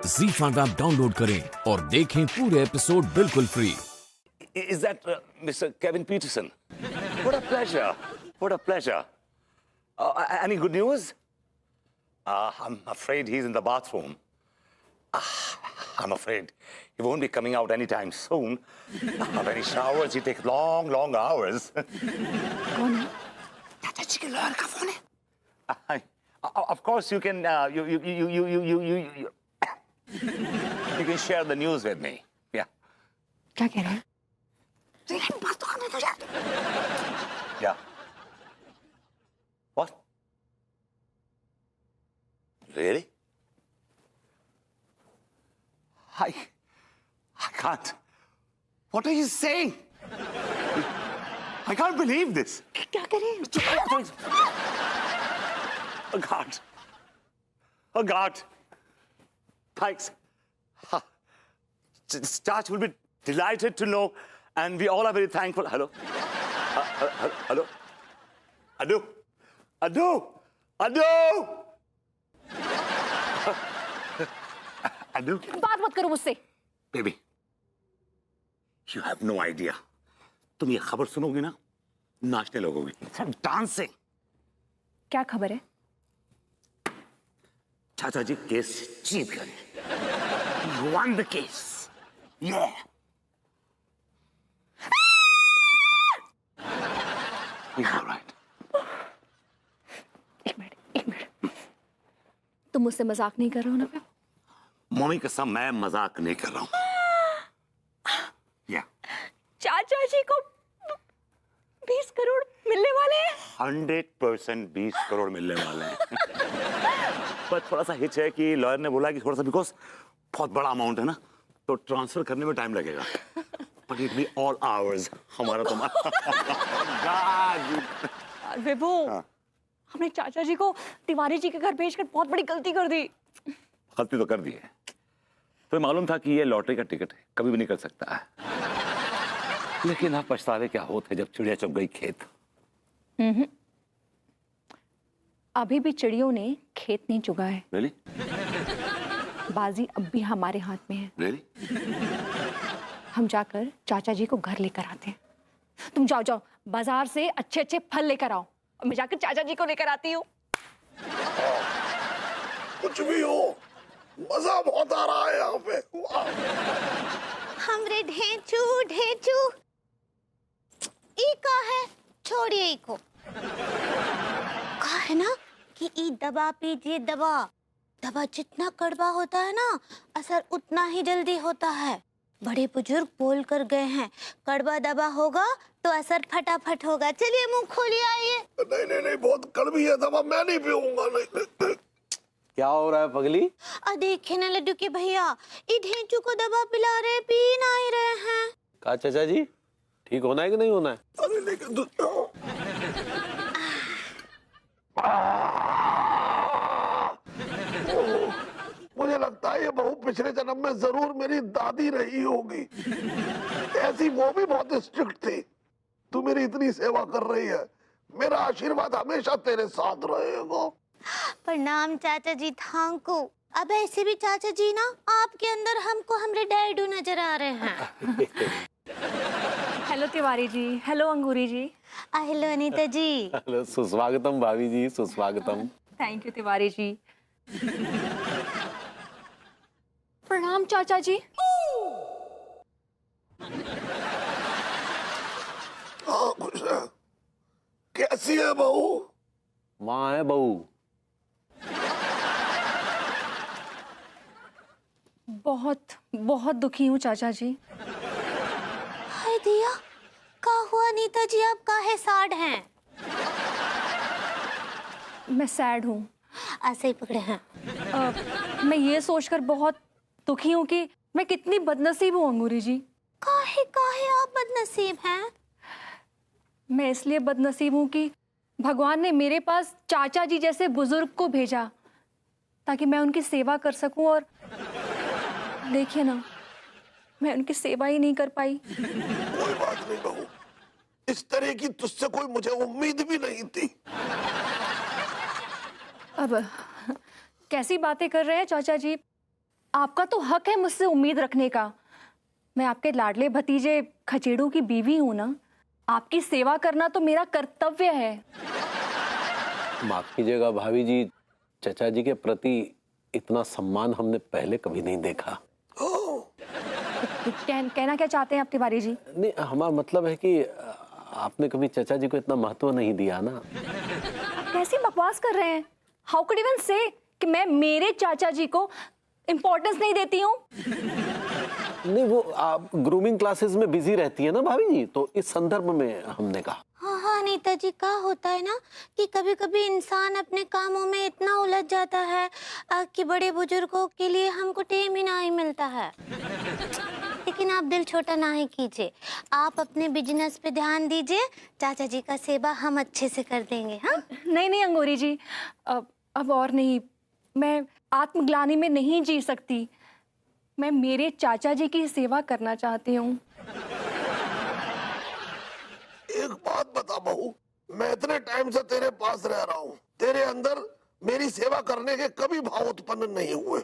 ZEE5 app download करें और देखें पूरे एपिसोड बिल्कुल free. Is that Mr. Kevin Peterson? What a pleasure. What a pleasure. Any good news? I'm afraid he's in the bathroom. I'm afraid he won't be coming out anytime soon. When he showers, he takes long, long hours. कौन है? चाचा के lawyer का phone है? Of course, you can. You can share the news with me. Yeah. क्या कह रहे हैं? बात तो करने दो यार. Yeah. What? Really? I can't. What are you saying? I can't believe this. क्या करें? Oh God. Oh God. Thanks. Starch will be delighted to know, and we all are very thankful. Hello? Hello? Adu? Adu? Adu? Adu? बात मत करो मुझसे। Baby, you have no idea. तुम ये खबर सुनोगी ना, नाचने लगोगी। सब डांसिंग। क्या खबर है? चाचा जी केस जीत गए। You won the case. Yeah. You're all right. एक मिनट। तुम मुझसे मजाक नहीं कर रहे हो ना? फिर मम्मी कसम मैं मजाक नहीं कर रहा हूँ। Yeah. चाचा जी को 20 करोड़ मिलने वाले हैं। 100% 20 करोड़ मिलने वाले हैं। पर थोड़ा सा हिच है कि लॉयर ने बोला कि थोड़ा सा बिकॉज बहुत बड़ा अमाउंट है ना, तो ट्रांसफर करने में टाइम लगेगा। But it will be all ours. हमारा तुम्हारा। विभू, हमने चाचा जी को तिवारी जी के घर भेजकर बहुत बड़ी गलती कर दी। गलती तो कर दी है। तुम्हें मालूम था कि ये लॉटरी का टिकट है, कभी भी निकल सकता है। लेकिन आप पछतावे क्या होते जब चिड़िया चुग गई खेत। अभी भी चिड़ियों ने खेत नहीं चुगा है। Really? बाजी अब भी हमारे हाथ में है। Really? हम जाकर चाचा जी को घर लेकर आते हैं। तुम जाओ बाजार से अच्छे फल लेकर आओ और मैं जाकर चाचा जी को लेकर आती हूँ। कुछ भी हो, मजा बहुत आ रहा है यहाँ पे। हमरे ढेंचू ई का है, छोड़िए ई को। कहा है ना कि ई दवा पीजिए, दवा जितना कड़वा होता है ना, असर उतना ही जल्दी होता है। बड़े बुजुर्ग बोल कर गए हैं, कड़वा दवा होगा तो असर फटाफट होगा। चलिए मुंह खोलिए, आइए। नहीं, बहुत कड़वी है दवा, मैं नहीं पीऊंगा। नहीं। क्या हो रहा है पगली? देखिए ना लड्डू के भैया, ई ढेंचू को दवा पिला रहे, पी ना ही रहे हैं। कहा चाचा जी, ठीक होना है कि नहीं होना है? अरे लेकिन मुझे लगता है ये बहू पिछले जन्म में जरूर मेरी दादी रही होगी। ऐसी वो भी बहुत स्ट्रिक्ट थी। तू मेरी इतनी सेवा कर रही है, मेरा आशीर्वाद हमेशा तेरे साथ रहेगा। प्रणाम चाचा जी, थांकू। अब ऐसे भी चाचा जी ना आपके अंदर हमको हमरे डैडू नजर आ रहे हैं। हेलो तिवारी जी, हेलो अंगूरी जी। हेलो अनीता जी। हेलो, सुस्वागतम भाभी जी, सुस्वागतम। Thank you Tiwari ji. प्रणाम चाचा जी। हाँ खुश है। कैसी है बहू? माँ है बहू। बहुत दुखी हूँ चाचा जी। हाय दिया, का हुआ अनीता जी, आप काहे सैड हैं? मैं सैड हूँ। ऐसे ही पकड़े हैं। मैं ये सोचकर बहुत दुखी हूँ कि मैं कितनी बदनसीब हूँ अंगूरी जी। काहे आप बदनसीब हैं? मैं इसलिए बदनसीब हूँ कि भगवान ने मेरे पास चाचा जी जैसे बुजुर्ग को भेजा ताकि मैं उनकी सेवा कर सकूं, और देखिए ना, मैं उनकी सेवा ही नहीं कर पाई। कोई बात नहीं बहू, इस तरह की तुझसे कोई मुझे उम्मीद भी नहीं थी। अब कैसी बातें कर रहे हैं चाचा जी? आपका तो हक है मुझसे उम्मीद रखने का। मैं आपके लाडले भतीजे खचेड़ू की बीवी हूं ना। आपकी सेवा करना तो मेरा कर्तव्य है। माफ कीजिएगा भाभी जी, चचा जी के प्रति इतना सम्मान हमने पहले कभी नहीं देखा। कहना क्या चाहते हैं आप तिवारी जी? नहीं, हमारा मतलब है कि आपने कभी चचा जी को इतना महत्व नहीं दिया ना। आप कैसी बकवास कर रहे हैं? हाउ कुड इवन से कि मैं मेरे चाचा जी को इम्पोर्टेंस नहीं देती हूँ? नहीं, वो आप ग्रूमिंग क्लासेस में बिजी रहती है ना भाभी जी, तो इस संदर्भ में हमने कहा। हाँ हाँ नेताजी, क्या होता है ना कि कभी कभी इंसान अपने कामों में इतना उलझ जाता है कि बड़े बुजुर्गों के लिए हमको टाइम ही नहीं मिलता है। लेकिन आप दिल छोटा ना ही कीजिए, आप अपने बिजनेस पे ध्यान दीजिए, चाचा जी का सेवा हम अच्छे से कर देंगे। हाँ नहीं नहीं अंगूरी जी, अब और नहीं। मैं आत्मग्लानि में नहीं जी सकती। मैं मेरे चाचा जी की सेवा करना चाहती हूँ। एक बात बता बहू, मैं इतने टाइम से तेरे पास रह रहा हूँ, तेरे अंदर मेरी सेवा करने के कभी भाव उत्पन्न नहीं हुए।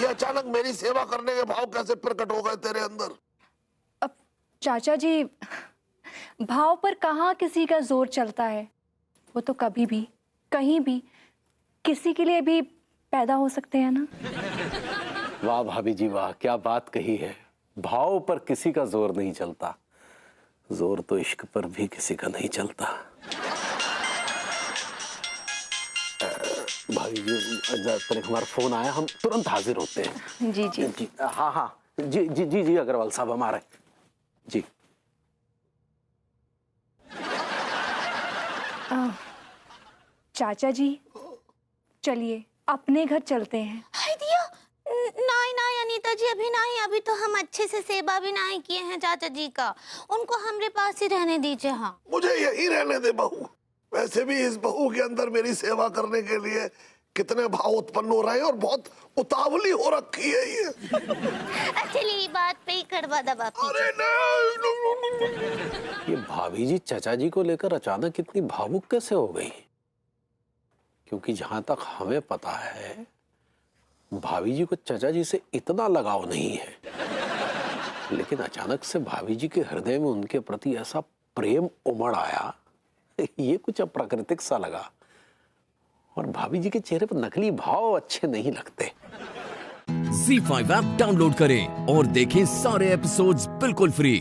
ये अचानक मेरी सेवा करने के भाव कैसे प्रकट हो गए तेरे अंदर? अब चाचा जी, भाव पर कहाँ किसी का जोर चलता है। वो तो कभी भी कहीं भी किसी के लिए भी पैदा हो सकते हैं ना। वाह भाभी जी वाह, क्या बात कही है। भाव पर किसी का जोर नहीं चलता, जोर तो इश्क पर भी किसी का नहीं चलता। भाभी जी, हमारा फोन आया, हम तुरंत हाजिर होते हैं। जी जी जी हाँ हाँ, जी जी जी जी अग्रवाल साहब हम आ रहे हैं जी। चाचा जी, चलिए अपने घर चलते हैं। हाय दिया, नहीं नहीं अनीता जी, अभी नहीं। अभी तो हम अच्छे से सेवा भी नहीं किए हैं चाचा जी का। उनको हमारे पास ही रहने दीजिए। हाँ मुझे यही रहने दे बहू। वैसे भी इस बहू के अंदर मेरी सेवा करने के लिए कितने भाव उत्पन्न हो रहे हैं और बहुत उतावली हो रखी है ये। चलिए बात पे ही कड़वा दबा अरे नहीं। ये भाभी जी चचा जी को लेकर अचानक इतनी भावुक कैसे हो गई? क्योंकि जहां तक हमें पता है, भाभी जी को चचा जी से इतना लगाव नहीं है, लेकिन अचानक से भाभी जी के हृदय में उनके प्रति ऐसा प्रेम उमड़ आया, ये कुछ अप्राकृतिक सा लगा। और भाभी जी के चेहरे पर नकली भाव अच्छे नहीं लगते। ZEE5 ऐप डाउनलोड करें और देखें सारे एपिसोड्स बिल्कुल फ्री।